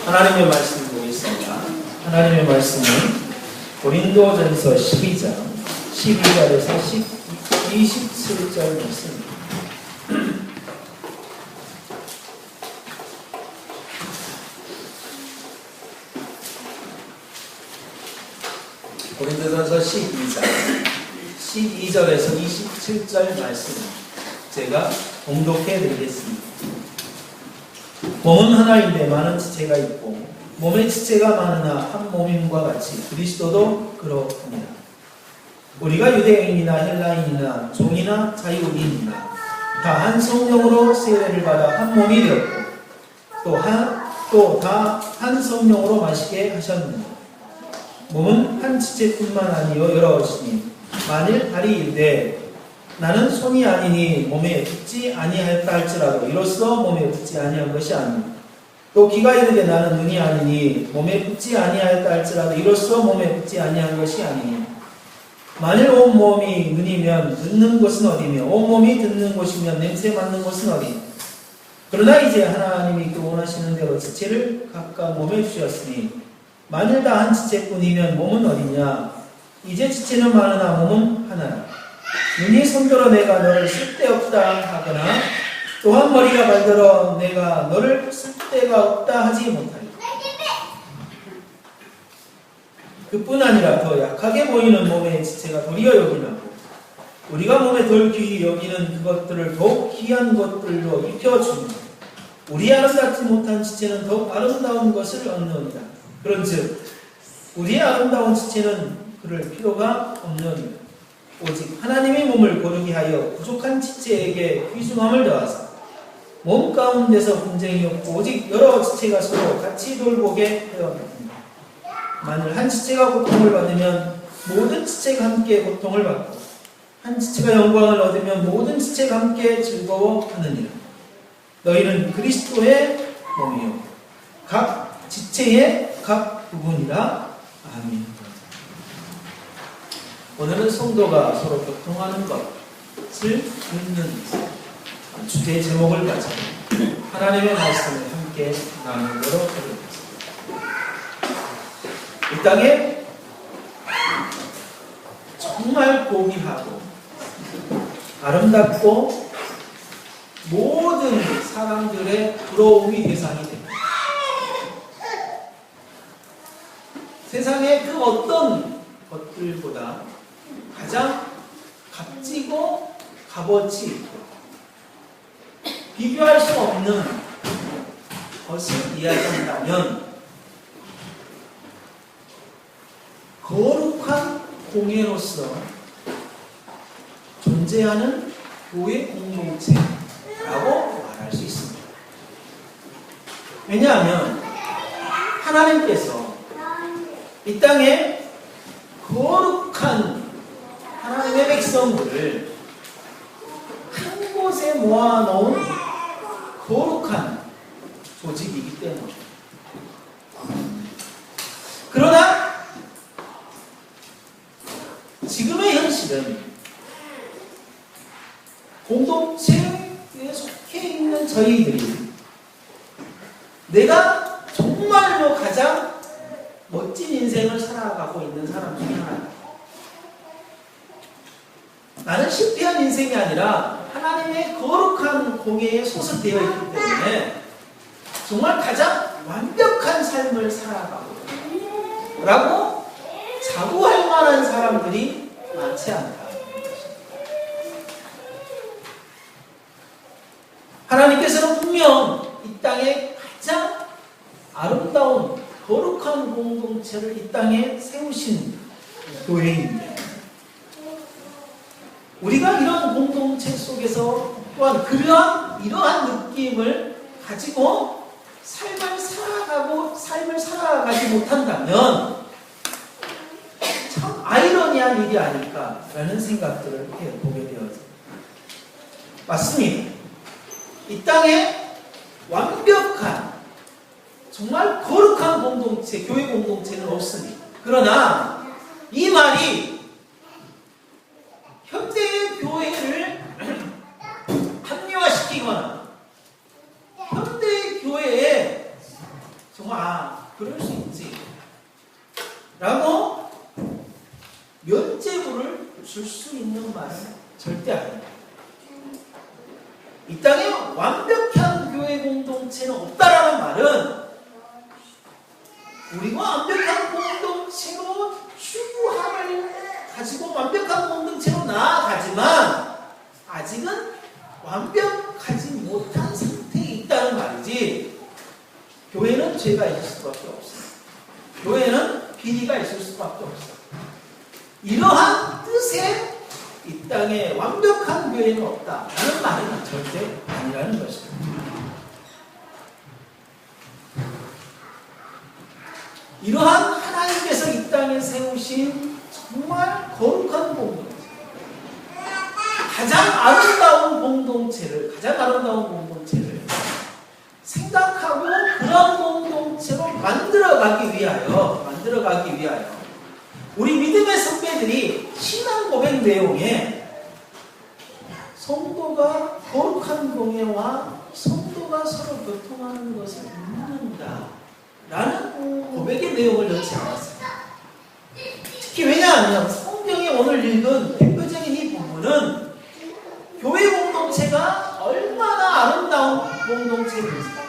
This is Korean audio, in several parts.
하나님의 말씀 보겠습니다. 하나님의 말씀은 고린도전서 12장 12절에서 27절 말씀입니다. 고린도전서 12장 12절에서 27절 말씀 제가 봉독해 드리겠습니다. 몸은 하나인데 많은 지체가 있고 몸의 지체가 많으나 한 몸임과 같이 그리스도도 그렇습니다. 우리가 유대인이나 헬라인이나 종이나 자유인이나 다 한 성령으로 세례를 받아 한 몸이 되었고 또 다 한 성령으로 마시게 하셨느니라. 몸은 한 지체뿐만 아니요 여러시니 만일 발이 이르되 나는 손이 아니니 몸에 붙지 아니하였다 할지라도 이로써 몸에 붙지 아니한 것이 아니니 또 귀가 이르되 나는 눈이 아니니 몸에 붙지 아니하였다 할지라도 이로써 몸에 붙지 아니한 것이 아니니 만일 온 몸이 눈이면 듣는 곳은 어디며 온 몸이 듣는 곳이면 냄새 맡는 곳은 어디. 그러나 이제 하나님이 그 원하시는 대로 지체를 각각 몸에 주셨으니 만일 다 한 지체뿐이면 몸은 어디냐. 이제 지체는 많으나 몸은 하나라. 눈이 손들어 내가 너를 쓸데없다 하거나 또한 머리가 발들어 내가 너를 쓸데가 없다 하지 못하리. 그뿐 아니라 더 약하게 보이는 몸의 지체가 도리어 여기나고 우리가 몸에 덜 귀히 여기는 그것들을 더욱 귀한 것들로 입혀주니 우리 아름답지 못한 지체는 더욱 아름다운 것을 얻느니라. 그런즉 우리의 아름다운 지체는 그럴 필요가 없느니라. 오직 하나님의 몸을 고르게 하여 부족한 지체에게 귀중함을 더하사 몸 가운데서 분쟁이 없고 오직 여러 지체가 서로 같이 돌보게 하였느니라. 만일 한 지체가 고통을 받으면 모든 지체가 함께 고통을 받고 한 지체가 영광을 얻으면 모든 지체가 함께 즐거워하느니라. 너희는 그리스도의 몸이요 각 지체의 각 부분이라. 아멘. 오늘은 성도가 서로 교통하는 것을 듣는 주제의 제목을 가지고 하나님의 말씀을 함께 나누도록 하겠습니다. 이 땅에 정말 고귀하고 아름답고 모든 사람들의 부러움이 대상이 됩니다. 세상의 그 어떤 것들보다 가장 값지고 값어치 있고 비교할 수 없는 것을 이야기한다면 거룩한 공예로서 존재하는 교회 공동체라고 말할 수 있습니다. 왜냐하면 하나님께서 이 땅에 거룩한 하나님의 백성들을 한 곳에 모아놓은 거룩한 조직이기 때문입니다. 그러나 지금의 현실은 공동체에 속해 있는 저희들이 내가 정말로 가장 멋진 인생을 살아가고 있는 사람 중에 하나입니다. 나는 실패한 인생이 아니라 하나님의 거룩한 공예에 소속되어 있기 때문에 정말 가장 완벽한 삶을 살아가고 라고 자부할 만한 사람들이 많지 않다. 하나님께서는 분명 이 땅에 가장 아름다운 거룩한 공동체를 이 땅에 세우신 교회인데 우리가 이런 공동체 속에서 또한 이러한 느낌을 가지고 삶을 살아가지 못한다면 참 아이러니한 일이 아닐까라는 생각들을 해보게 되어서 맞습니다. 이 땅에 완벽한 정말 거룩한 공동체, 교회 공동체는 없습니다. 그러나 이 말이 현대의 교회를 합리화시키거나 현대의 교회에 정말 그럴 수 있지. 라고 면죄부를 줄 수 있는 말은 절대 아닙니다. 이 땅에 완벽한 교회 공동체는 없다라는 말은 우리가 완벽한 공동체로 추구함을 가지고 완벽한 공동체로 나아가지만 아직은 완벽하지 못한 상태에 있다는 말이지. 교회는 죄가 있을 수밖에 없어요. 교회는 비리가 있을 수밖에 없어요. 이러한 뜻의 이 땅에 완벽한 교회는 없다라는 말은 절대 아니라는 것입니다. 이러한 하나님께서 이 땅에 세우신 정말 거룩한 공동체, 가장 아름다운 공동체를 생각하고 그런 공동체로 만들어가기 위하여 우리 믿음의 선배들이 신앙 고백 내용에 성도가 거룩한 공예와 성도가 서로 교통하는 것을 묻는다 라는 고백의 내용을 넣지 않았습니다. 특히 왜냐하면 성경에 오늘 읽은 대표적인 이 부분은 교회 공동체가 얼마나 아름다운 공동체인지,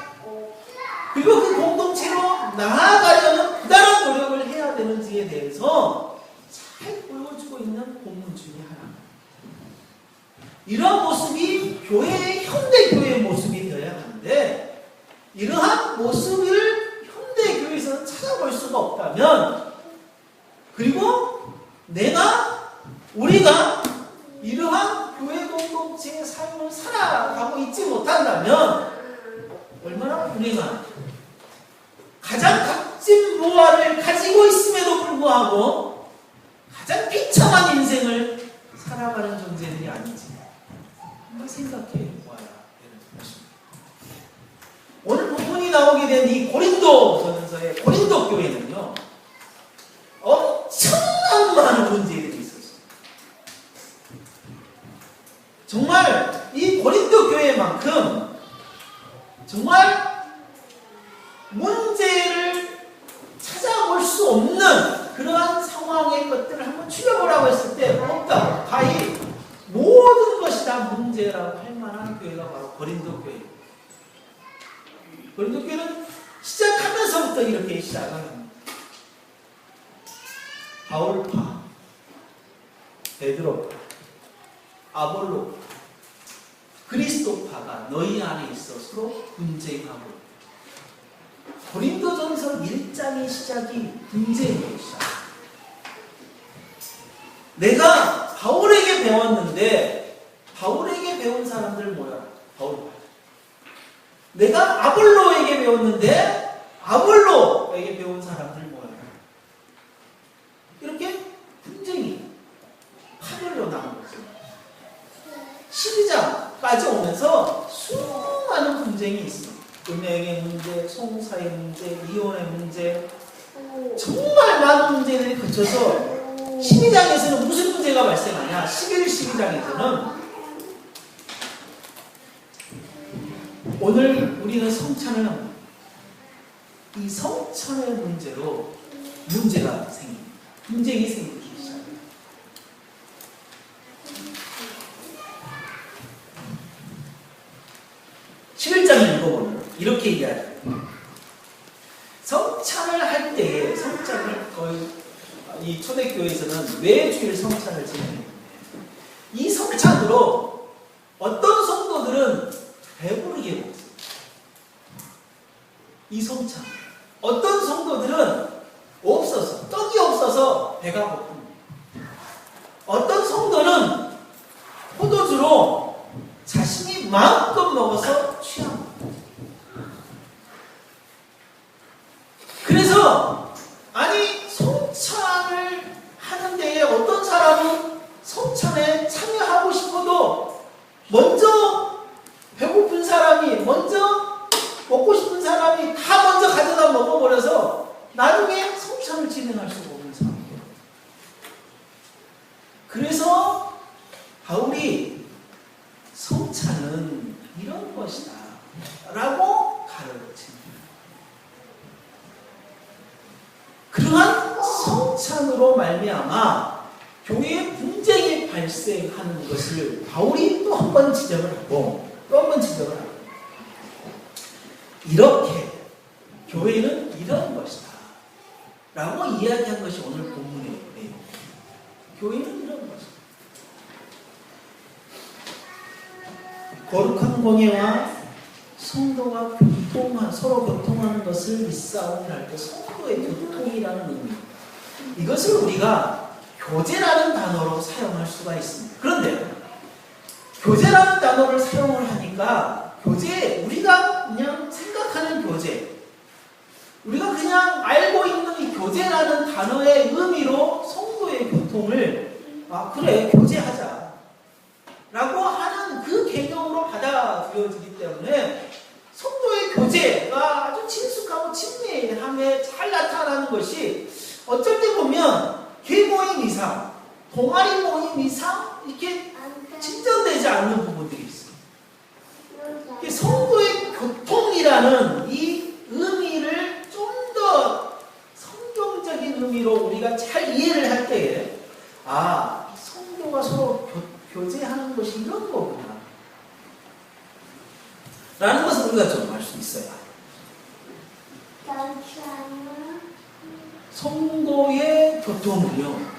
그리고 그 공동체로 나아가려는 부단한 노력을 해야 되는지에 대해서 잘 보여주고 있는 본문 중에 하나입니다. 이러한 모습이 현대 교회의 모습이 되어야 하는데, 이러한 모습을 현대 교회에서는 찾아볼 수가 없다면, 그리고 우리가 이러한 교회 공동체의 삶을 살아가고 있지 못한다면 얼마나 불행한, 가장 값진 무화를 가지고 있음에도 불구하고 가장 비참한 인생을 살아가는 존재들이 아닌지 한번 생각해 보아야 되는 것입니다. 오늘 본문이 나오게 된 이 고린도전서의 고린도 교회는요, 엄청난 많은 문제들이 있었어요. 정말 이 고린도 교회만큼 정말 문제를 찾아볼 수 없는 그러한 상황의 것들을 한번 추려보라고 했을 때 없다. 가히 모든 것이 다 문제라고 할 만한 교회가 바로 고린도 교회. 고린도 교회는 시작하면서부터 이렇게 시작합니다. 바울파, 베드로파, 아볼로파, 그리스도파가 너희 안에 있어 서로 분쟁하고, 고린도전서 1장의 시작이 분쟁의 시작. 내가 바울에게 배웠는데 바울에게 배운 사람들 모여라. 바울파. 내가 아볼로에게 배웠는데 아볼로에게 배운 사람들 모여라. 이렇게 분쟁이 파별로 나온 거죠. 12장까지 오면서 수많은 분쟁이 있습니다. 금액의 문제, 송사의 문제, 이혼의 문제, 정말 많은 문제들이 거쳐서 12장에서는 무슨 문제가 발생하냐? 12장에서는 오늘 우리는 성찬을 합니다. 이 성찬의 문제로 문제가 생깁니다. 분쟁이 생기기 시작합니다. 읽어보면 이렇게 얘기하죠. 성찬을 할 때에, 성찬을 거의 이 초대교회에서는 매주일 성찬을 진행합니다. 이 성찬으로 어떤 성도들은 배부르게 먹습니다. 이 성찬. 어떤 성도들은 없어서, 떡이 없어서 배가 고픕니다. 어떤 성도는 포도주로 자신이 마음껏 먹어서 취합니다. 그래서 아니 성찬을 하는 데에 어떤 사람은 성찬에 참여하고 싶어도 먼저 배고픈 사람이, 먼저 먹고 싶은 사람이 다 먼저 가져다 먹어버려서 나중에 성찬을 진행할 수가 없는 상황이에요. 그래서 바울이 성찬은 이런 것이다. 그러한 성찬으로 말미암아 교회에 분쟁이 발생하는 것을 바울이 또 한 번 지적을 하고 이렇게 교회는 이런 것이다 라고 이야기한 것이 오늘 본문의 내용입니다. 교회는 이런 것이다. 거룩한 공예와 성도가 서로 교통하는 것을 믿사오니 할 때 성도의 교통이라는 의미입니다. 이것을 우리가 교제라는 단어로 사용할 수가 있습니다. 그런데 교제라는 단어를 사용을 하니까 우리가 그냥 생각하는 교제, 우리가 그냥 알고 있는 이 교제라는 단어의 의미로 성도의 교통을 그래 교제하자 라고 하는 그 개념으로 받아들여지기 때문에 성도의 교제가 아주 친숙하고 친밀함에 잘 나타나는 것이 어쩔 때 보면 개모임 이상, 동아리 모임 이상 이렇게 진전되지 않는 부분들이 있어요. 성도의 교통이라는 이 의미를 좀 더 성경적인 의미로 우리가 잘 이해를 할 때에 성도가 서로 교제하는 것이 이런 거구나 라는 것을 우리가 좀 알 수 있어요. 성도의 교통은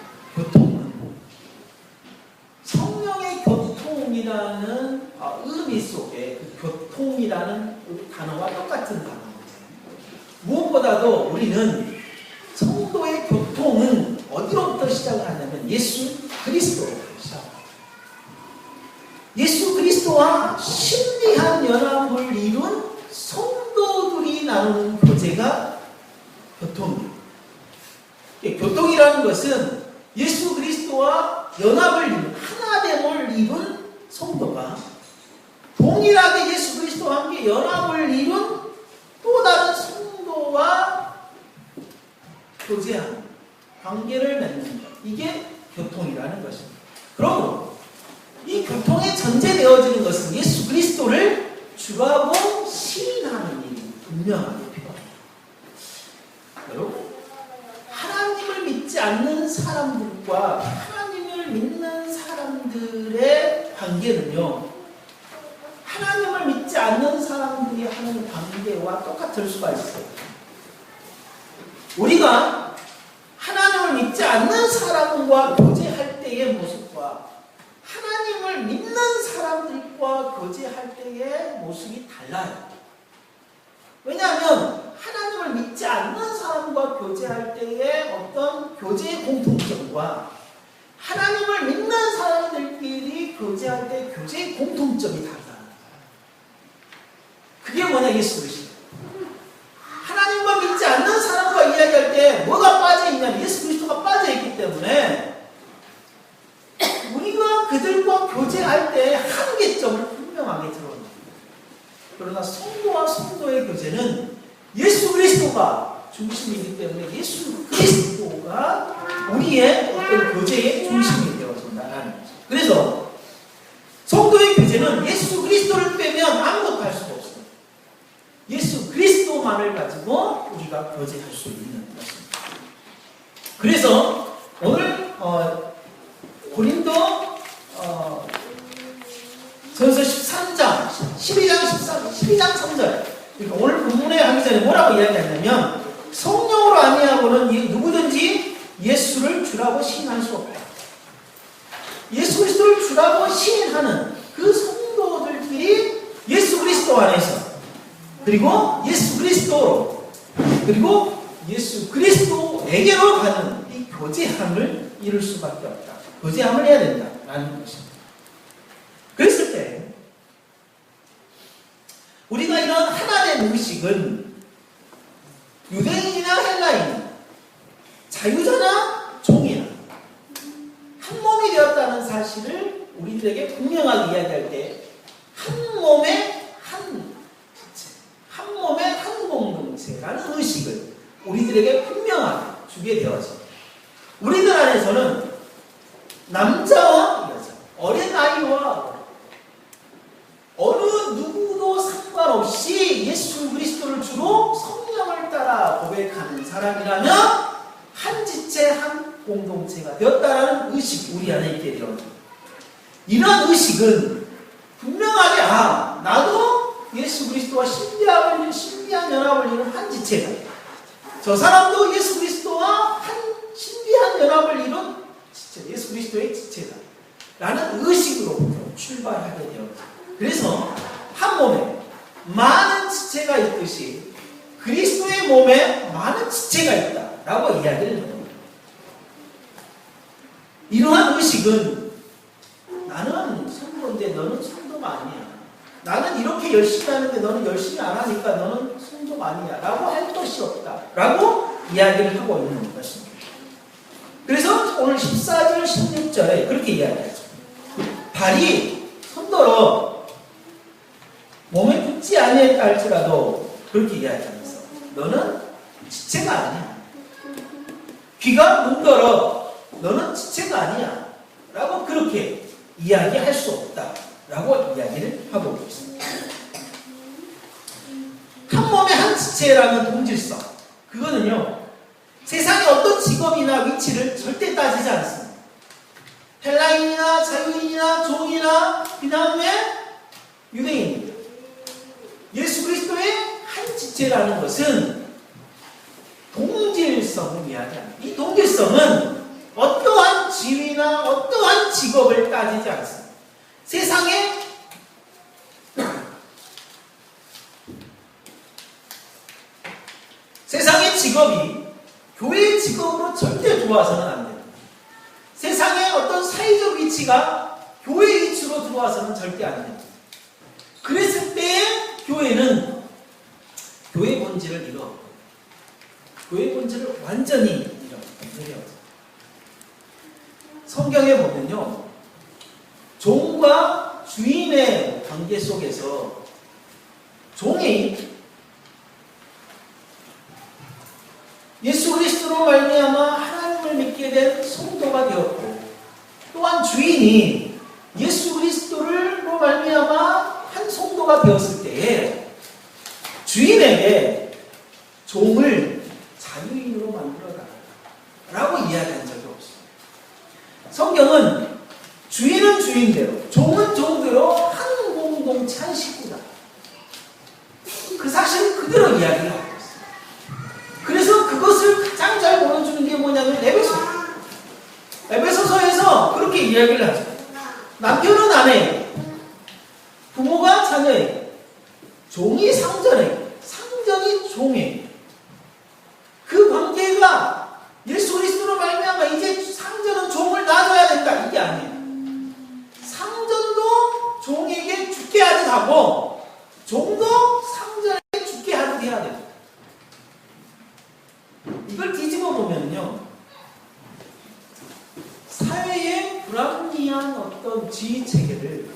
성령의 교통이라는 의미 속에 그 교통이라는 단어와 똑같은 단어입니다. 무엇보다도 우리는 성도의 교통은 어디로부터 시작을 하냐면 예수 그리스도로부터 시작합니다. 예수 그리스도와 신비한 연합을 이룬 성도들이 나누는 교제가 교통입니다. 교통이라는 것은 예수 그리스도와 연합을 이룬 하나됨을 이룬 성도가 동일하게 예수 그리스도와 함께 연합을 이룬 또 다른 성도와 교제하는 관계를 맺는 것, 이게 교통이라는 것입니다. 그러므로 이 교통에 전제되어지는 것은 예수 그리스도를 주라고 시인하는 일이 분명하게 필요합니다. 여러분, 하나님을 믿지 않는 사람들과 하나님을 믿는 사람들의 관계는요, 하나님을 믿지 않는 사람들이 하는 관계와 똑같을 수가 있어요. 우리가 하나님을 믿지 않는 사람과 교제할 때의 모습과 하나님을 믿는 사람들과 교제할 때의 모습이 달라요. 왜냐하면 하나님을 믿지 않는 사람과 교제할 때의 어떤 교제의 공통점과 하나님을 믿는 사람들끼리 교제할 때 교제의 공통점이 다르다는 거예요. 그게 뭐냐, 예수 그리스도. 하나님과 믿지 않는 사람과 이야기할 때 뭐가 빠져있냐면 예수 그리스도가 빠져있기 때문에 우리가 그들과 교제할 때 한계점을 분명하게 드러냅니다. 그러나 성도와 성도의 교제는 예수 그리스도가 중심이기 때문에 예수 그리스도가 우리의 어떤 교제의 중심이 되어진다는 거죠. 그래서 성도의 교제는 예수 그리스도를 빼면 아무것도 할 수가 없어요. 예수 그리스도만을 가지고 우리가 교제할 수 있는 것입니다. 그래서 오늘 고린도 전서 13장, 12장 3절. 그러니까 오늘 본문에 하기 전에 뭐라고 이야기하냐면 성령으로 아니하고는 누구든지 예수를 주라고 시인할 수 없다. 예수 그리스도를 주라고 시인하는 그 성도들끼리 예수 그리스도 안에서 그리고 예수 그리스도로 그리고 예수 그리스도에게로 가는 이 교제함을 이룰 수밖에 없다. 교제함을 해야 된다라는 것입니다. 그랬을 때 우리가 이런 하나된 의식은 유대인이나 헬라인, 자유자나 종이나 한 몸이 되었다는 사실을 우리들에게 분명하게 이야기할 때 한 몸의 한 부체, 한 몸의 한 공동체라는 의식을 우리들에게 분명하게 주게 되어집니다. 우리들 안에서는 남자와 여자, 어린 아이와 어느 누구도 상관없이 예수 그리스도를 주로 성령을 따라 고백하는 사람이라면 한 지체 한 공동체가 되었다라는 의식이 우리 안에 있게 되어집니다. 이런 의식은 분명하게 나도 예수 그리스도와 신비한 연합을 이룬 한 지체다. 저 사람도 예수 그리스도와 한 신비한 연합을 이룬 지체, 예수 그리스도의 지체다. 라는 의식으로부터 출발하게 되었다. 그래서 한 몸에 많은 지체가 있듯이 그리스도의 몸에 많은 지체가 있다. 라고 이야기를 합니다. 이러한 의식은 나는 성도인데 너는 성도가 아니야. 나는 이렇게 열심히 하는데 너는 열심히 안 하니까 너는 성도가 아니야. 라고 할 것이 없다. 라고 이야기를 하고 있는 것입니다. 그래서 오늘 14절, 16절에 그렇게 이야기하죠. 발이 손더러 몸에 붙지 아니했다 할지라도 그렇게 이야기하면서 너는 지체가 아니야. 귀가 문더러 너는 지체가 아니야. 라고 그렇게 이야기할 수 없다. 라고 이야기를 하고 있습니다. 한 몸의 한 지체라는 동질성. 그거는요, 세상의 어떤 직업이나 위치를 절대 따지지 않습니다. 헬라인이나 자유인이나 종이나 그 다음에 유대인. 예수 그리스도의 한 지체라는 것은 동질성을 이야기합니다. 이 동질성은 어떠한 지위나 어떠한 직업을 따지지 않습니다. 세상의 직업이 교회의 직업으로 절대 들어와서는 안 됩니다. 세상의 어떤 사회적 위치가 교회의 위치로 들어와서는 절대 안 됩니다. 그랬을 때 교회는 교회 본질을 잃어. 교회 본질을 완전히 잃어요. 성경에 보면요, 종과 주인의 관계 속에서 종이 예수 그리스도로 말미암아 하나님을 믿게 된 성도가 되었고, 또한 주인이 예수 그리스도로 말미암아 한 성도가 되었을 때에 주인에게 종을 자유인으로 만들어라 라고 이야기한 적이 없습니다. 성경은 주인은 주인대로, 종은 종대로 한 공동체 한 식구다. 그 사실 그대로 이야기를 하고 있습니다. 그래서 그것을 가장 잘 보여주는 게 뭐냐면 에베소서에서 그렇게 이야기를 하죠. 남편은 아내에게, 부모가 자녀에게, 종이 상전에게, 상전이 종에게. 그 관계가 예수 그리스도로 말미암아 이제 상전은 종을 놔줘야 된다, 이게 아니에요. 상전도 종에게 죽게 하듯 하고 종도 상전에게 죽게 하듯 해야 됩니다. 이걸 뒤집어 보면요, 사회의 불합리한 어떤 지위 체계를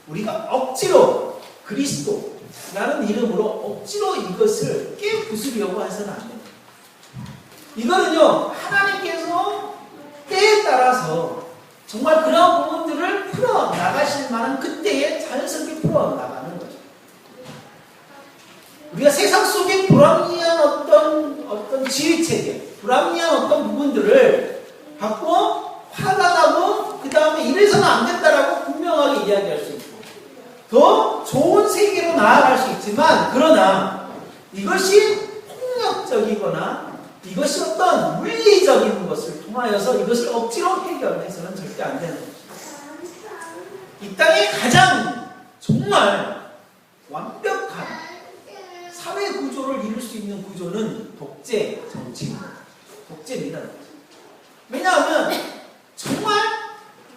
우리가 억지로 그리스도라는 이름으로 억지로 이것을 깨부수려고 해서는 안 됩니다. 이거는요, 하나님께서 때에 따라서 정말 그런 부분들을 풀어나가실 만한 그때에 자연스럽게 풀어나가는 거죠. 우리가 세상 속에 불합리한 어떤 지위체계, 불합리한 어떤 부분들을 갖고 화가 나고 그 다음에 이래서는 안 된다라고 분명하게 이야기할 수 있고 더 좋은 세계로 나아갈 수 있지만, 그러나 이것이 폭력적이거나 이것이 어떤 물리적인 것을 통하여서 이것을 억지로 해결해서는 절대 안 되는 것입니다. 이 땅에 가장 정말 완벽한 사회 구조를 이룰 수 있는 구조는 독재 정치입니다. 독재입니다. 왜냐하면 정말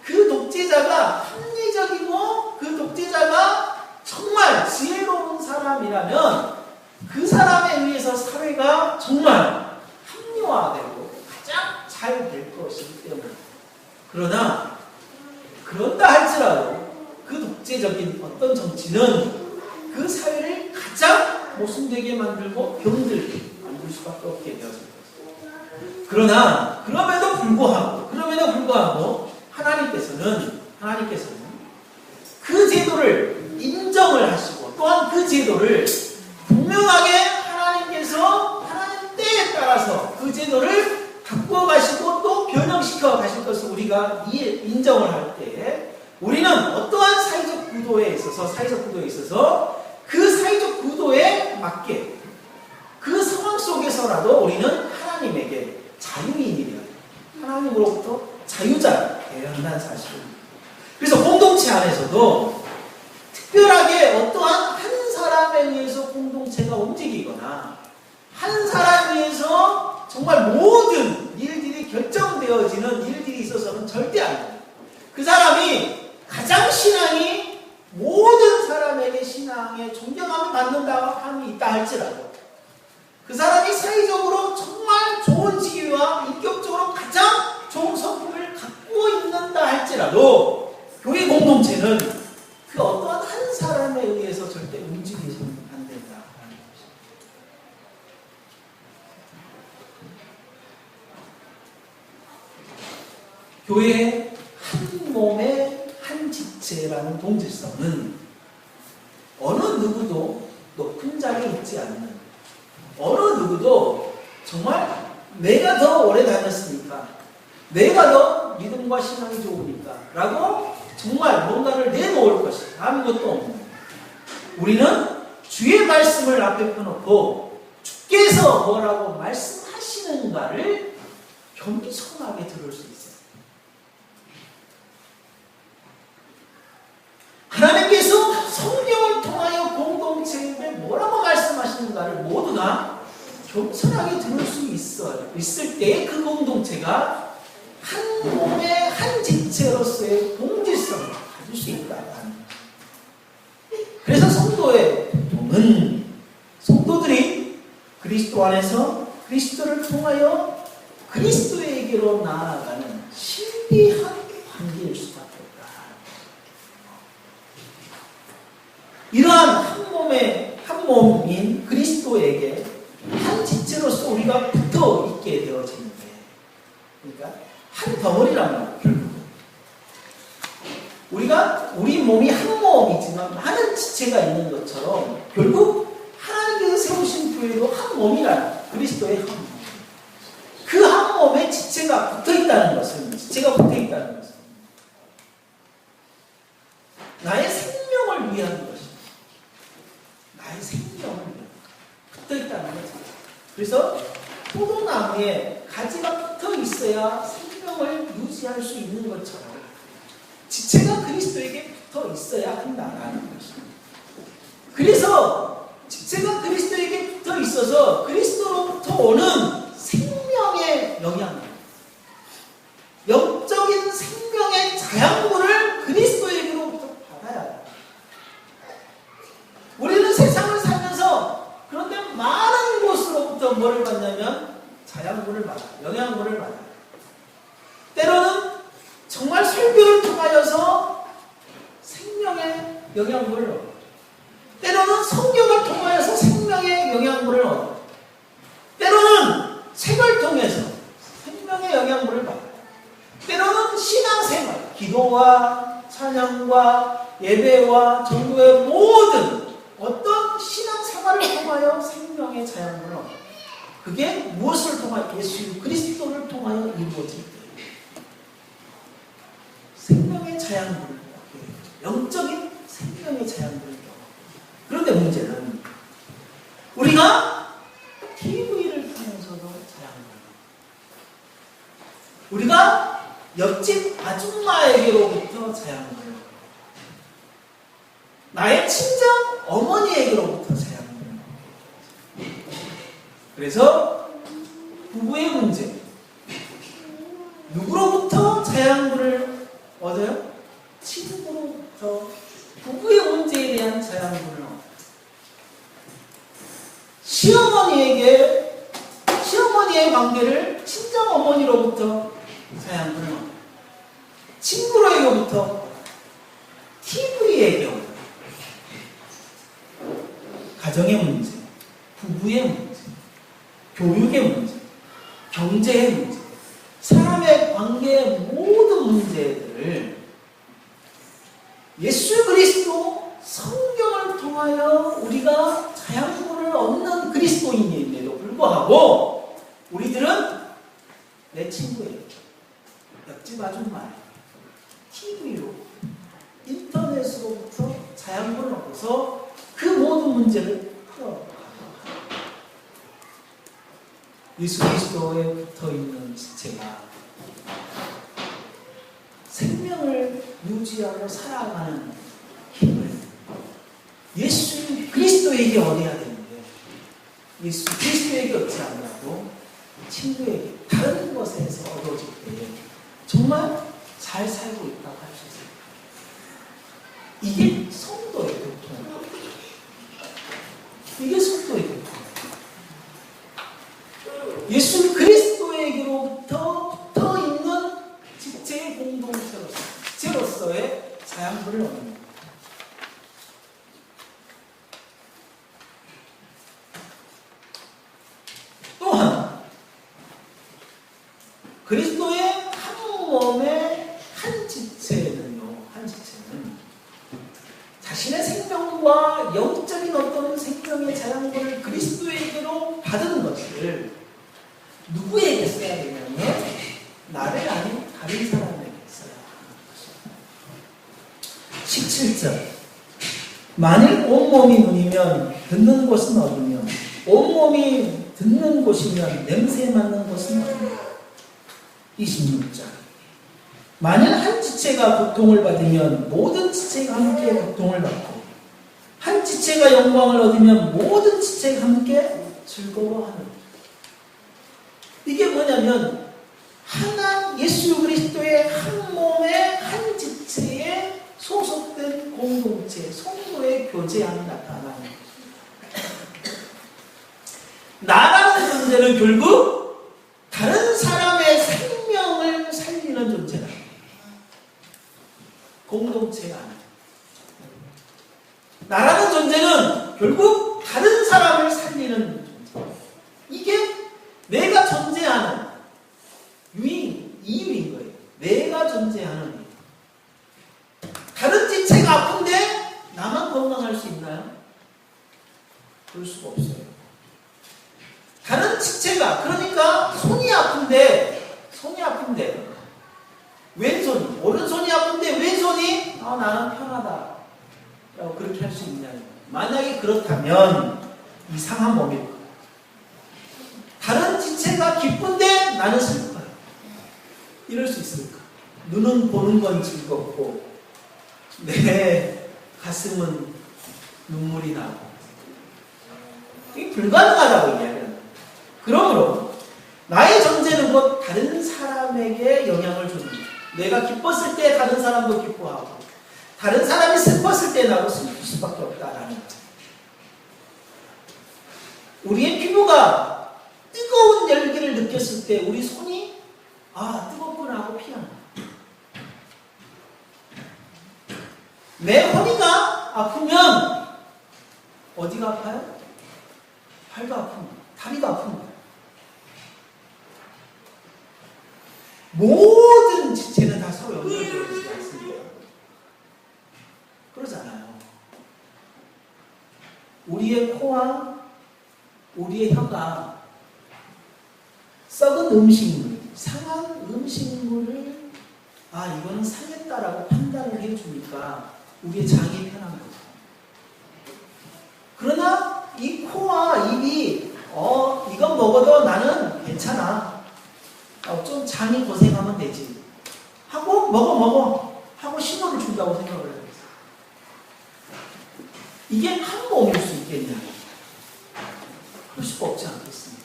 그 독재자가 합리적이고 그 독재자가 정말 지혜로운 사람이라면 그 사람에 의해서 사회가 정말 합리화되고 가장 잘 될 것이기 때문에. 그러나 그런다 할지라도 그 독재적인 어떤 정치는 그 사회를 가장 모순되게 만들고 병들게 만들 수밖에 없게 되었습니다. 그러나 그럼에도 불구하고 하나님께서는 그 제도를 인정을 하시고, 또한 그 제도를 분명하게 하나님께서 하나님 때에 따라서 그 제도를 우리가 인정을 할 때 우리는 어떠한 사회적 구도에 있어서 그 사회적 구도에 맞게 그 상황 속에서라도 우리는 하나님에게 자유인이래요. 하나님으로부터 자유자가 되어야 한다는 사실입니다. 그래서 공동체 안에서도 특별하게 어떠한 한 사람에 의해서 공동체가 움직이거나 한 사람에 의해서 정말 모든 일들이 결정되어지는 일들이 있어서는 절대 안 돼요. 그 사람이 가장 신앙이 모든 사람에게 신앙에 존경함을 받는다 함이 있다 할지라도 그 사람이 사회적으로 정말 좋은 지위와 인격적으로 가장 좋은 성품을 갖고 있는다 할지라도 교회 공동체는 그 어떠한 한 사람에 의해서 절대 움직이서는 안 된다라는 것입니다. 교회의 한 몸의 한 지체라는 동질성은 어느 누구도 높은 자리에 있지 않는, 어느 누구도 정말 내가 더 오래 다녔으니까, 내가 더 믿음과 신앙이 좋으니까 라고 정말 뭔가를 내놓을 것이 아무것도 없는, 우리는 주의 말씀을 앞에 펴놓고 주께서 뭐라고 말씀하시는가를 겸손하게 들을 수 있어요. 하나님께서 성경을 통하여 공동체에 뭐라고 말씀하시는가를 모두 다 겸손하게 들을 수 있을 때 그 공동체가 한 몸의 한 지체로서의 동질성을 가질 수 있다는 거예요. 그래서 성도의 보통은 성도들이 그리스도 안에서 그리스도를 통하여 그리스도에게로 나아가는 신비한 관계일 수밖에 없다. 이러한 한 몸인 그리스도에게 한 지체로서 우리가 붙어 있게 되어지는 게, 그러니까 한 덩어리란 말이에요. 결국 우리 몸이 한 몸이지만 많은 지체가 있는 것처럼 결국 하나님께서 세우신 교회도 한 몸이라는, 그리스도의 한 몸. 그 한 몸에 지체가 붙어 있다는 것은, 나의 생명을 위한 것입니다. 나의 생명을 위한 붙어 있다는 거죠. 그래서 포도나무에 가지가 붙어 있어야 생명을 유지할 수 있는 것처럼 지체가 그리스도에게 붙어 있어야 한다는 것입니다. 그래서 지체가 그리스도에게 붙어 있어서 그리스도로부터 오는 생명의 영향, 영적인 생명의 자양분을 그리스도에게로부터 받아야 해요. 우리는 세상을 살면서 그런데 많은 곳으로부터 뭐를 받냐면 자양분을 받아요. 영양분을 받아요. 때로는 정말 설교를 통하여서 생명의 영양분을 얻어요. 때로는 성경을 통하여서 생명의 영양분을 얻어요. 때로는 책을 통해서 생명의 영양분을 받아요. 때로는 신앙생활, 기도와 찬양과 예배와 전도의 모든 어떤 신앙생활을 통하여 생명의 자양분을 얻어요. 그게 무엇을 통하여? 예수 그리스도를 통하여 이루어질 때 생명의 자양분을 얻게 돼요. 영적인 생명의 자양분을 얻게. 그런데 문제는 우리가 TV를 통해서도 자양분을 얻고, 우리가 옆집 아줌마에게로부터 자양분을 얻고, 나의 친정 어머니에게로부터 자양분을 얻고. 그래서 부부의 문제, 누구로부터 자양분을 얻어요? 친구로부터 부부의 문제에 대한 자양분을 얻어요. 시어머니의 관계를 친정 어머니로부터 자양분을 얻어요. 친구로부터 TV에게 얻어요. 가정의 문제, 부부의 문제, 교육의 문제, 경제의 문제, 사람의 관계의 모든 문제들을 예수 그리스도 성경을 통하여 우리가 자양분을 얻는 그리스도인인데도 불구하고 우리들은 내 친구에게, 옆집 아줌마 TV로 인터넷으로부터 자양분을 얻어서 그 모든 문제를 풀어가고 예수 그리스도에 붙어있는 지체가 생명을 유지하고 살아가는 힘을 예수 그리스도에게 얻어야 되는데 예수 그리스도에게 얻지 않으라도 친구에게 다른 것에서 얻어질 때에 정말 잘 살고 있다고 할 수 있습니다. 이게 성도의 교통입니다. 이게 성도의 교통. 예수 그리스도에게로부터 붙어있는 지체의 공동체로서의 자양분을 얻는 겁니다. 또한 그리스도의 한 몸의 한 지체는 자신의 생명과 영적인 어떤 생명의 자양분을 그리스도에게로 받은 것을 누구에게 써야 되냐면 나를 아닌 다른 사람에게 써야 하는 것입니다. 17절 만일 온몸이 눈이면 듣는 곳은 어디며 온몸이 듣는 곳이면 냄새 맡는 곳은 어디며 26절 만일 한 지체가 고통을 받으면 모든 지체가 함께 고통을 받고 한 지체가 영광을 얻으면 모든 지체가 함께 즐거워하는 이게 뭐냐면 하나 예수 그리스도의 한 몸의 한 지체에 소속된 공동체 성도의 교제함이 나타나는 것입니다. 나라는 존재는 결국 다른 사람의 생명을 살리는 존재다. 공동체가 아니다. 나라는 존재는 결국 다른 사람을 살리는 존재. 이게 내가 존재하는 이유인 거예요. 내가 존재하는 이유. 다른 지체가 아픈데 나만 건강할 수 있나요? 그럴 수가 없어요. 다른 지체가 그러니까 손이 아픈데 왼손이 오른손이 아픈데 왼손이 나는 편하다 라고 그렇게 할 수 있냐는 거예요. 만약에 그렇다면 이상한 몸일 거예요. 다른 지체가 기쁜데 나는 슬퍼요. 이럴 수 있을까? 눈은 보는 건 즐겁고 내 가슴은 눈물이 나고 이게 불가능하다고 이야기합니다. 그러므로 나의 존재는 곧 다른 사람에게 영향을 줍니다. 내가 기뻤을 때 다른 사람도 기뻐하고 다른 사람이 슬펐을 때 나도 슬플 수밖에 없다라는 거죠. 우리의 피부가 뜨거운 열기를 느꼈을 때 우리 손이 뜨겁구나 하고 피합니다. 내 허리가 아프면 어디가 아파요? 발도 아픕니다. 다리도 아픕니다. 모든 지체는 다 서로 연결되어 있지 않습니까? 그러잖아요. 우리의 코와 우리의 혀가 썩은 음식물, 상한 음식물을 이거는 상했다라고 판단을 해주니까 우리의 장이 편한 거죠. 그러나 이 코와 입이 이건 먹어도 나는 괜찮아. 좀 장이 고생하면 되지. 하고 먹어 하고 신호를 준다고 생각을 해요. 이게 한 몸일 수 있겠냐? 그럴 수가 없지 않겠습니까?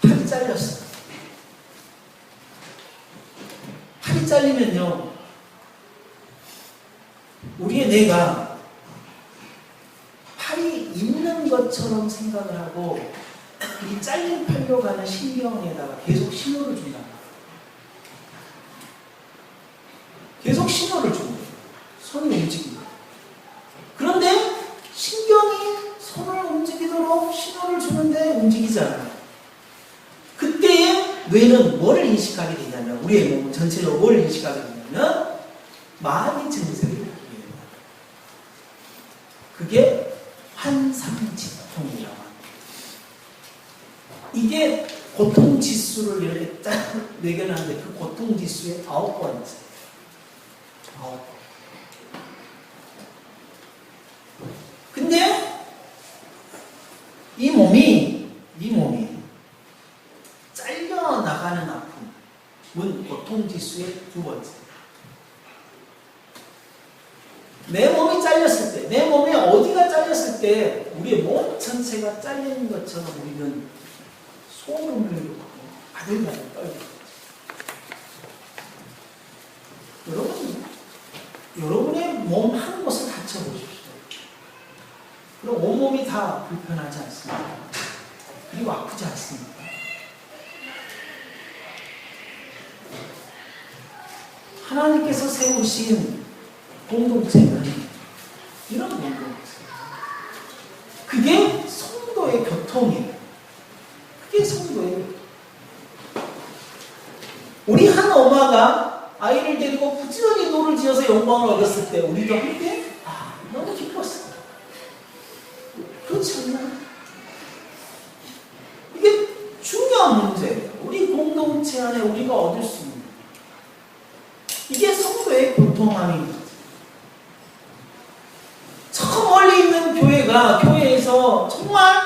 팔이 잘렸어. 팔이 잘리면요, 우리의 뇌가 팔이 있는 것처럼 생각을 하고 이 잘린 팔로 가는 신경에다가 계속 신호를 준다. 계속 신호를 주는 거예요. 손이 움직인다. 그런데 신경이 손을 움직이도록 신호를 주는데 움직이지 않아요. 그때에 뇌는 뭐를 인식하게 되냐면, 우리의 몸 전체적으로 뭐를 인식하게 되냐면 마비 증세를 느끼게 됩니다. 그게 환상지통이라고 합니다. 이게 고통 지수를 이렇게 딱 매겨놨는데 그 고통 지수의 9번째. 9번. 근데 이 몸이 잘려 나가는 아픔은 고통 지수의 2번째. 내 몸이 잘렸을 때, 내 몸에 어디가 잘렸을 때 우리의 몸 전체가 잘리는 것처럼 우리는 소름을 돋고 아들마들 떨고. 여러분의 몸 한 곳을 다쳐보십시오. 그럼 온몸이 다 불편하지 않습니까? 그리고 아프지 않습니까? 하나님께서 세우신 공동체는 이런 공동체. 그게 성도의 교통이에요. 그게 성도예요. 우리 한 엄마가 아이를 데리고 부지런히 노를 지어서 영광을 얻었을 때 우리도 함께 너무 기뻤어. 그렇지 않나? 이게 중요한 문제예요. 우리 공동체 안에 우리가 얻을 수 있는 이게 성도의 교통함입니다. 저 멀리 있는 교회에서 정말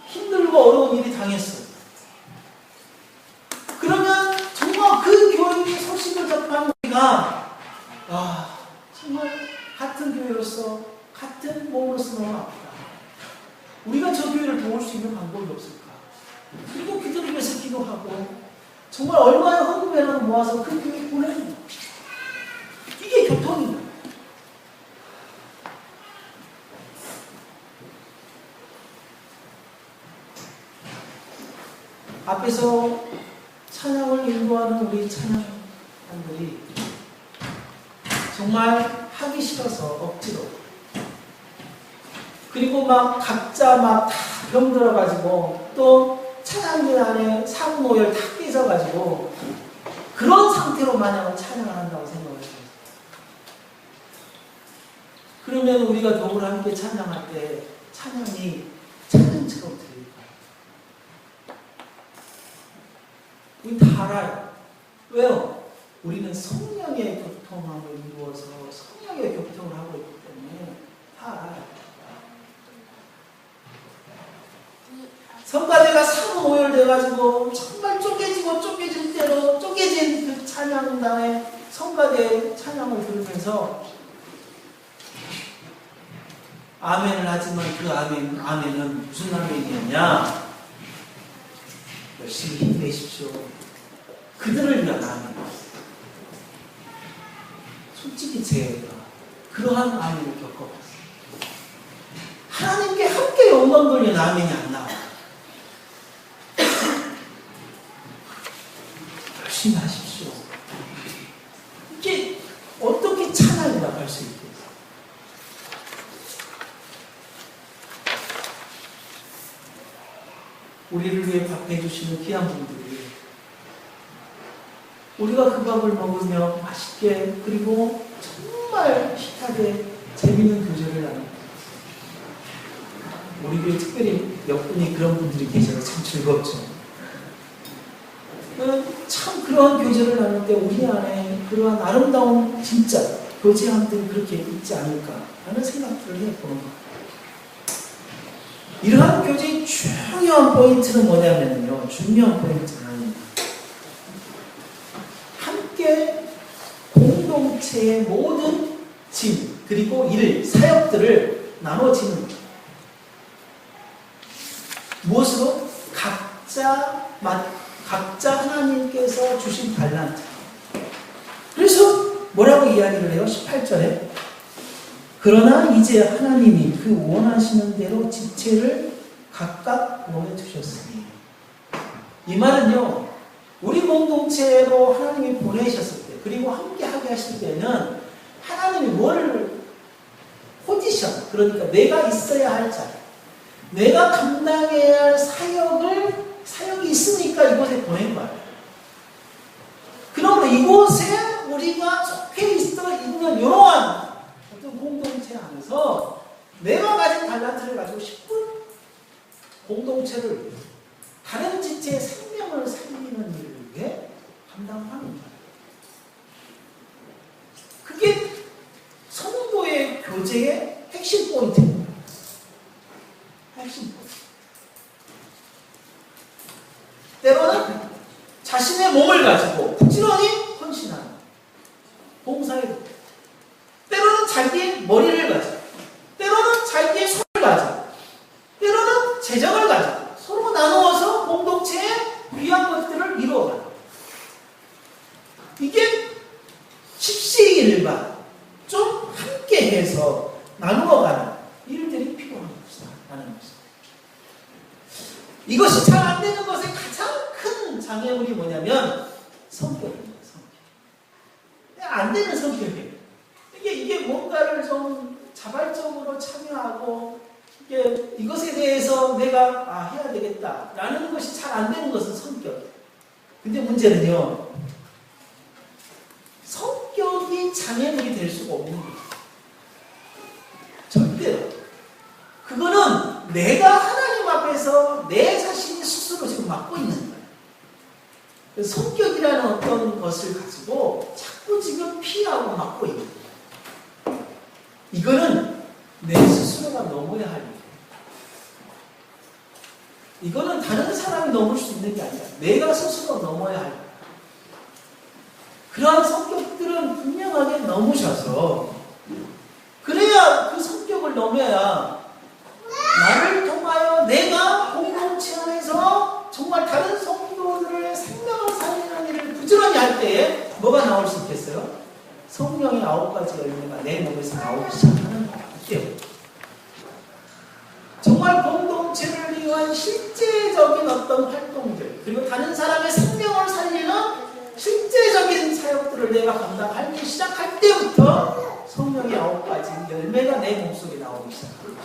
힘들고 어려운 일이 당했어요. 그러면 정말 그 교회의 소식을 접한 우리가 정말 같은 교회로서 같은 몸으로서 너무 아프다. 우리가 저 교회를 도울 수 있는 방법이 없을까? 그리고 그들을 위해서 기도하고 정말 얼마나 헌금이라도 모아서 그 교회에 보내는 거예요. 이게 교통입니다. 앞에서 찬양을 인도하는 우리 찬양단들이 정말 하기 싫어서 억지로 그리고 막 각자 막 다 병들어가지고 또 찬양들 안에 상모열 다 깨져가지고 그런 상태로 마냥 찬양을 한다고 생각을 해요. 그러면 우리가 더불어 함께 찬양할 때 찬양이 찬양처럼 들릴까요? 우리 다 알아요. 왜요? 우리는 성령의 교통함을 이루어서 성령의 교통을 하고 있기 때문에 다 알아요. 성가대가 사모오열돼가지고 정말 쪼개질 대로 쪼개진 그 찬양단의 성가대의 찬양을 들으면서 아멘을 하지만 그 아멘은 무슨 아멘이었냐? 열심히 힘내십시오. 그들을 위한 아멘. 솔직히 제가 그러한 아멘을 겪어봤어요. 하나님께 함께 영광 돌리는 아멘이 안 나와요. 열심히 하십시오. 이게 어떻게 찬양이라고 할 수 있겠어요? 우리를 위해 밥 해주시는 귀한 분들이 우리가 그 밥을 먹으며 맛있게 그리고 정말 희하게 재미있는 교제를 나눕니다. 우리 교회 특별히 몇 분이 그런 분들이 계셔서 참 즐겁죠. 참 그러한 교제를 나눌 때 우리 안에 그러한 아름다운 진짜 교제함들이 그렇게 있지 않을까 하는 생각들을 해보는 거예요. 이러한 교제의 중요한 포인트는 뭐냐면요. 중요한 포인트는 함께 공동체의 모든 짐 그리고 일, 사역들을 나눠지는 거예요. 무엇으로? 각자 하나님께서 주신 달란트. 그래서 뭐라고 이야기를 해요? 18절에 그러나 이제 하나님이 그 원하시는 대로 지체를 각각 몸에 두셨으니 이 말은요 우리 공동체로 하나님이 보내셨을 때 그리고 함께 하게 하실 때는 하나님이 뭐를 포지션 그러니까 내가 있어야 할 자리 내가 감당해야 할 사역이 있으니까 이곳에 보낸 거예요. 그러므로 이곳에 우리가 속해 있는 이러한 어떤 공동체 안에서 내가 가진 달란트를 가지고 10분 공동체를 다른 지체의 생명을 살리는 일을 위해 감당하는 거예요. 그게 성도의 교제의 핵심 포인트입니다. 핵심 포인트. 때로는 자신의 몸을 가지고 부지런히 헌신하는 봉사의 때로는 자기의 머리를 가지고 때로는 자기의 손을 가지고 때로는 재정을 가지고 서로 나누어서 공동체의 귀한 것들을 이루어가는 이게 십시일반 좀 함께해서 나누어가는 일들이 필요한 것이다 라는 것입니다. 이것이 잘 안 되는 것의 가장 큰 장애물이 뭐냐면 성격입니다. 성격. 안 되는 성격이에요. 이게 뭔가를 좀 자발적으로 참여하고 이것에 대해서 내가 해야 되겠다라는 것이 잘 안 되는 것은 성격. 근데 문제는요. 성격이 장애물이 될 수가 없는 거예요. 절대로. 그거는 내가 하나님 앞에서 내 자신이 스스로 지금 맡고 있는 거예요. 성격이라는 어떤 것을 가지고 자꾸 지금 피하고 맡고 있는 거예요. 이거는 내 스스로가 넘어야 할 일이에요. 이거는 다른 사람이 넘을 수 있는 게 아니라 내가 스스로 넘어야 할 일이에요. 그러한 성격들은 분명하게 넘으셔서 그래야 그 성격을 넘어야 나를 통하여 내가 공동체 안에서 정말 다른 성도들의 생명을 살리는 일을 부지런히 할 때에 뭐가 나올 수 있겠어요? 성령의 9가지 열매가 내 몸에서 나오기 시작하는 거예요. 정말 공동체를 위한 실제적인 어떤 활동들 그리고 다른 사람의 생명을 살리는 실제적인 사역들을 내가 감당하기 시작할 때부터 성령의 9가지 열매가 내 몸속에 나오기 시작합니다.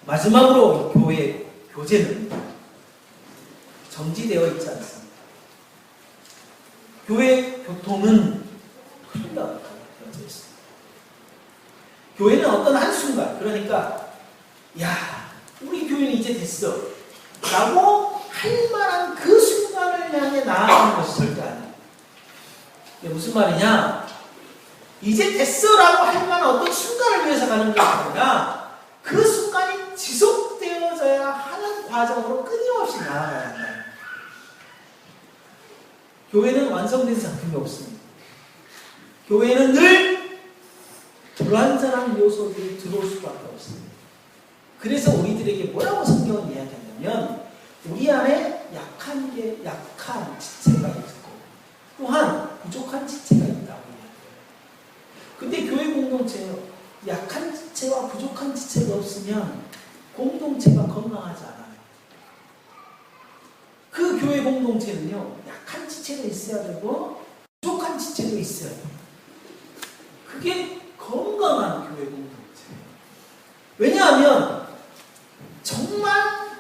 마지막으로 교회 교제는 정지되어 있지 않습니다. 교회 교통은 흘러가져 있습니다. 교회는 어떤 한순간, 그러니까 우리 교회는 이제 됐어 라고 할 만한 그 순간을 향해 나아가는 것이 절대 아니에요. 이게 무슨 말이냐? 이제 됐어 라고 할 만한 어떤 순간을 위해서 가는 게 아니라 그 순간이 지속되어져야 하는 과정으로 끊임없이 나아가야 한다. 교회는 완성된 작품이 없습니다. 교회는 늘 불완전한 요소들이 들어올 수밖에 없습니다. 그래서 우리들에게 뭐라고 성경은 이야기하냐면 우리 안에 약한 지체가 있고 또한 부족한 지체가 있다고 이야기해요. 근데 교회 공동체요. 약한 지체와 부족한 지체가 없으면 공동체가 건강하지 않아요. 그 교회 공동체는요. 약한 지체도 있어야 되고 부족한 지체도 있어야 돼요. 그게 건강한 교회 공동체예요. 왜냐하면 정말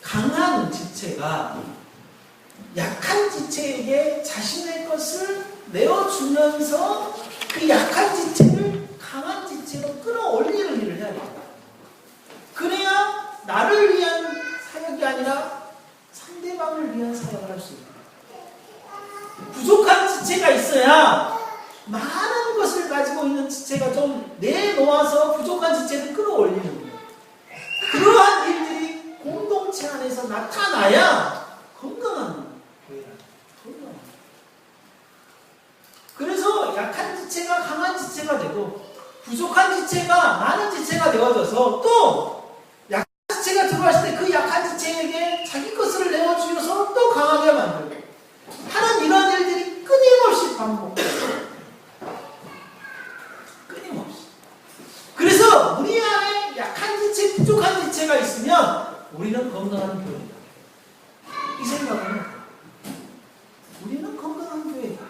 강한 지체가 약한 지체에게 자신의 것을 내어주면서 그 약한 지체를 강한 지체로 끌어올리는 일을 해야 됩니다. 그래야 나를 위한 사역이 아니라 상대방을 위한 사역을 할 수 있다. 부족한 지체가 있어야 많은 것을 가지고 있는 지체가 좀 내놓아서 부족한 지체를 끌어올리는 거예요. 그러한 일들이 공동체 안에서 나타나야 건강한 교회라. 그래서 약한 지체가 강한 지체가 되고 부족한 지체가 많은 지체가 되어져서 또 약한 지체가 들어왔을 때 그 약한 지체에게 자기 것을 내어주어서 또 강하게 만들고 하는 이런 일들이 끊임없이 반복돼요. 끊임없이. 그래서 우리 안에 약한 지체, 부족한 지체가 있으면 우리는 건강한 교회다. 이 생각은 우리는 건강한 교회다.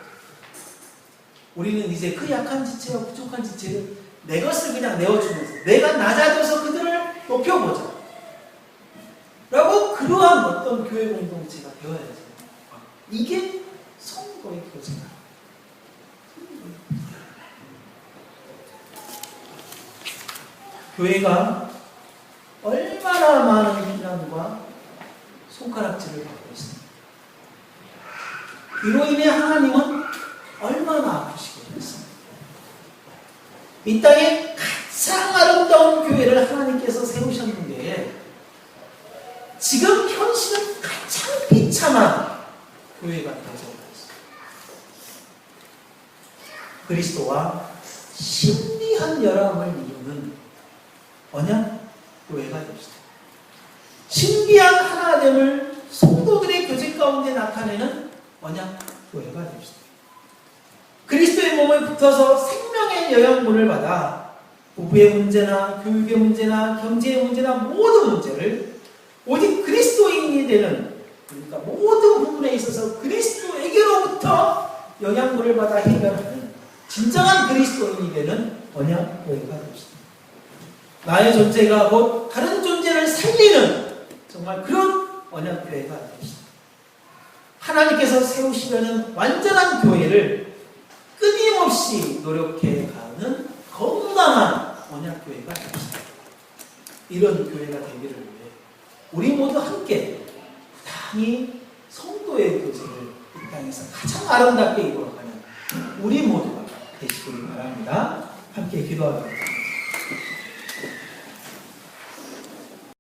우리는 이제 그 약한 지체와 부족한 지체를 내 것을 그냥 내어주면서 내가 낮아져서 그들을 높여보자 라고 그러한 어떤 교회 공동체가 되어야죠. 이게 성도의 교제다. 교회가 얼마나 많은 비난과 손가락질을 받고 있습니다. 이로 인해 하나님은 얼마나 아프시겠습니까? 이 땅에 가장 아름다운 교회를 하나님께서 세우셨는데 지금 현실은 가장 비참한 교회가 되어져 있습니다. 그리스도와 신비한 열합을 이루는 언약 교회가 됩시다. 신비한 하나됨을 성도들의 교제 가운데 나타내는 언약 교회가 됩시다. 그리스도의 몸에 붙어서 생명의 영양분을 받아 부부의 문제나 교육의 문제나 경제의 문제나 모든 문제를 오직 그리스도인이 되는, 그러니까 모든 부분에 있어서 그리스도에게로부터 영양분을 받아 해결하는 진정한 그리스도인이 되는 언약 교회가 됩시다. 나의 존재가 곧 다른 존재를 살리는 정말 그런 언약 교회가 됩시다. 하나님께서 세우시려는 완전한 교회를 끊임없이 노력해 가는 건강한 언약 교회가 됩시다. 이런 교회가 되기를 위해 우리 모두 함께 부단히 성도의 교제를 이 땅에서 가장 아름답게 이루어가는 우리 모두가 되시길 바랍니다. 함께 기도하겠습니다.